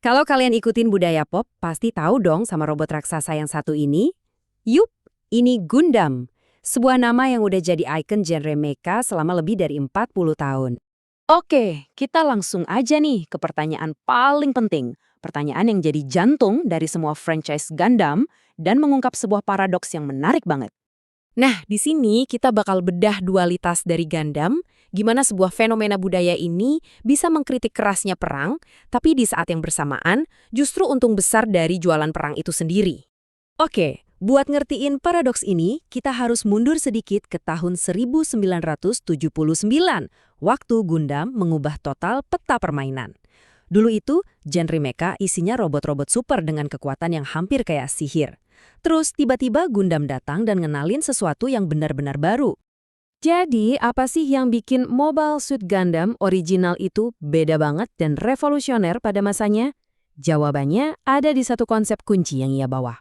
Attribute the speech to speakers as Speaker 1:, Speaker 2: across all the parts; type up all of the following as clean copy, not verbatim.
Speaker 1: Kalau kalian ikutin budaya pop, pasti tahu dong sama robot raksasa yang satu ini. Yup, ini Gundam. Sebuah nama yang udah jadi ikon genre mecha selama lebih dari 40 tahun.
Speaker 2: Oke, kita langsung aja nih ke pertanyaan paling penting. Pertanyaan yang jadi jantung dari semua franchise Gundam dan mengungkap sebuah paradoks yang menarik banget.
Speaker 1: Nah, di sini kita bakal bedah dualitas dari Gundam, gimana sebuah fenomena budaya ini bisa mengkritik kerasnya perang, tapi di saat yang bersamaan justru untung besar dari jualan perang itu sendiri. Oke, buat ngertiin paradoks ini, kita harus mundur sedikit ke tahun 1979, waktu Gundam mengubah total peta permainan. Dulu itu, genre mecha isinya robot-robot super dengan kekuatan yang hampir kayak sihir. Terus tiba-tiba Gundam datang dan ngenalin sesuatu yang benar-benar baru. Jadi, apa sih yang bikin Mobile Suit Gundam original itu beda banget dan revolusioner pada masanya? Jawabannya ada di satu konsep kunci yang ia bawa.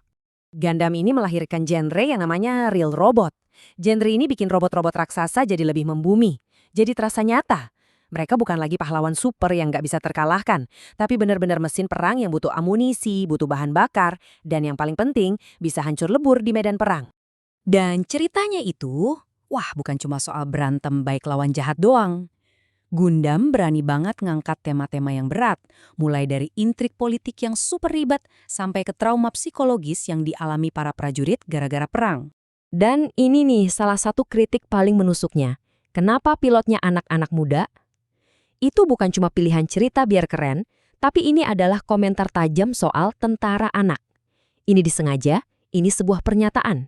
Speaker 1: Gundam ini melahirkan genre yang namanya real robot. Genre ini bikin robot-robot raksasa jadi lebih membumi, jadi terasa nyata. Mereka bukan lagi pahlawan super yang nggak bisa terkalahkan, tapi benar-benar mesin perang yang butuh amunisi, butuh bahan bakar, dan yang paling penting, bisa hancur lebur di medan perang. Dan ceritanya itu, wah bukan cuma soal berantem baik lawan jahat doang. Gundam berani banget ngangkat tema-tema yang berat, mulai dari intrik politik yang super ribet sampai ke trauma psikologis yang dialami para prajurit gara-gara perang. Dan ini nih salah satu kritik paling menusuknya. Kenapa pilotnya anak-anak muda? Itu bukan cuma pilihan cerita biar keren, tapi ini adalah komentar tajam soal tentara anak. Ini disengaja, ini sebuah pernyataan.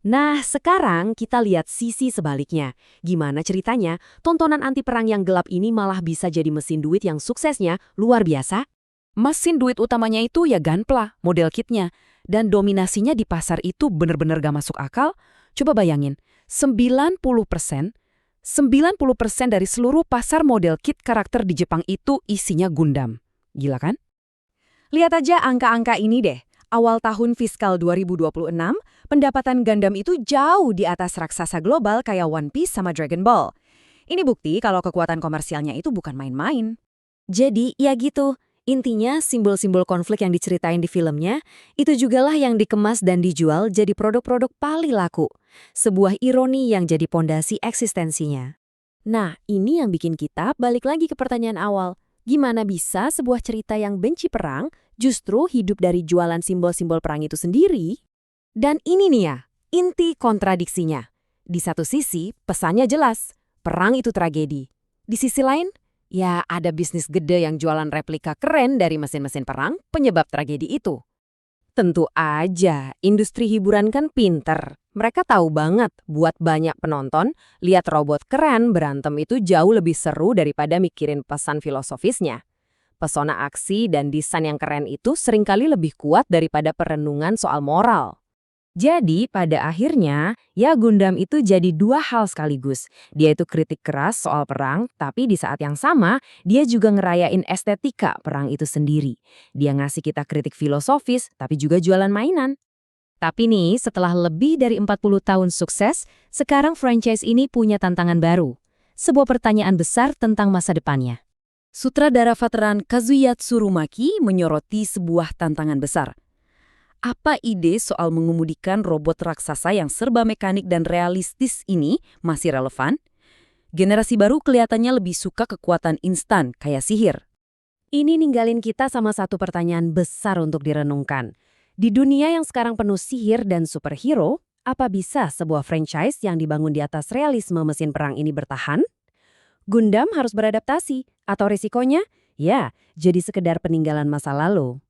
Speaker 1: Nah, sekarang kita lihat sisi sebaliknya. Gimana ceritanya, tontonan anti perang yang gelap ini malah bisa jadi mesin duit yang suksesnya luar biasa? Mesin duit utamanya itu ya Gunpla, model kitnya. Dan dominasinya di pasar itu bener-bener gak masuk akal. Coba bayangin, 90% dari seluruh pasar model kit karakter di Jepang itu isinya Gundam. Gila kan? Lihat aja angka-angka ini deh. Awal tahun fiskal 2026, pendapatan Gundam itu jauh di atas raksasa global kayak One Piece sama Dragon Ball. Ini bukti kalau kekuatan komersialnya itu bukan main-main. Jadi, ya gitu. Intinya, simbol-simbol konflik yang diceritain di filmnya, itu jugalah yang dikemas dan dijual jadi produk-produk paling laku. Sebuah ironi yang jadi pondasi eksistensinya. Nah, ini yang bikin kita balik lagi ke pertanyaan awal. Gimana bisa sebuah cerita yang benci perang justru hidup dari jualan simbol-simbol perang itu sendiri? Dan ini nih ya, inti kontradiksinya. Di satu sisi, pesannya jelas, perang itu tragedi. Di sisi lain, ya ada bisnis gede yang jualan replika keren dari mesin-mesin perang penyebab tragedi itu. Tentu aja, industri hiburan kan pinter. Mereka tahu banget buat banyak penonton, lihat robot keren berantem itu jauh lebih seru daripada mikirin pesan filosofisnya. Pesona aksi dan desain yang keren itu seringkali lebih kuat daripada perenungan soal moral. Jadi pada akhirnya, ya Gundam itu jadi dua hal sekaligus. Dia itu kritik keras soal perang, tapi di saat yang sama, dia juga ngerayain estetika perang itu sendiri. Dia ngasih kita kritik filosofis, tapi juga jualan mainan. Tapi nih, setelah lebih dari 40 tahun sukses, sekarang franchise ini punya tantangan baru. Sebuah pertanyaan besar tentang masa depannya. Sutradara veteran Kazuya Tsurumaki menyoroti sebuah tantangan besar. Apa ide soal mengemudikan robot raksasa yang serba mekanik dan realistis ini masih relevan? Generasi baru kelihatannya lebih suka kekuatan instan, kayak sihir. Ini ninggalin kita sama satu pertanyaan besar untuk direnungkan. Di dunia yang sekarang penuh sihir dan superhero, apa bisa sebuah franchise yang dibangun di atas realisme mesin perang ini bertahan? Gundam harus beradaptasi, atau risikonya? Ya, jadi sekedar peninggalan masa lalu.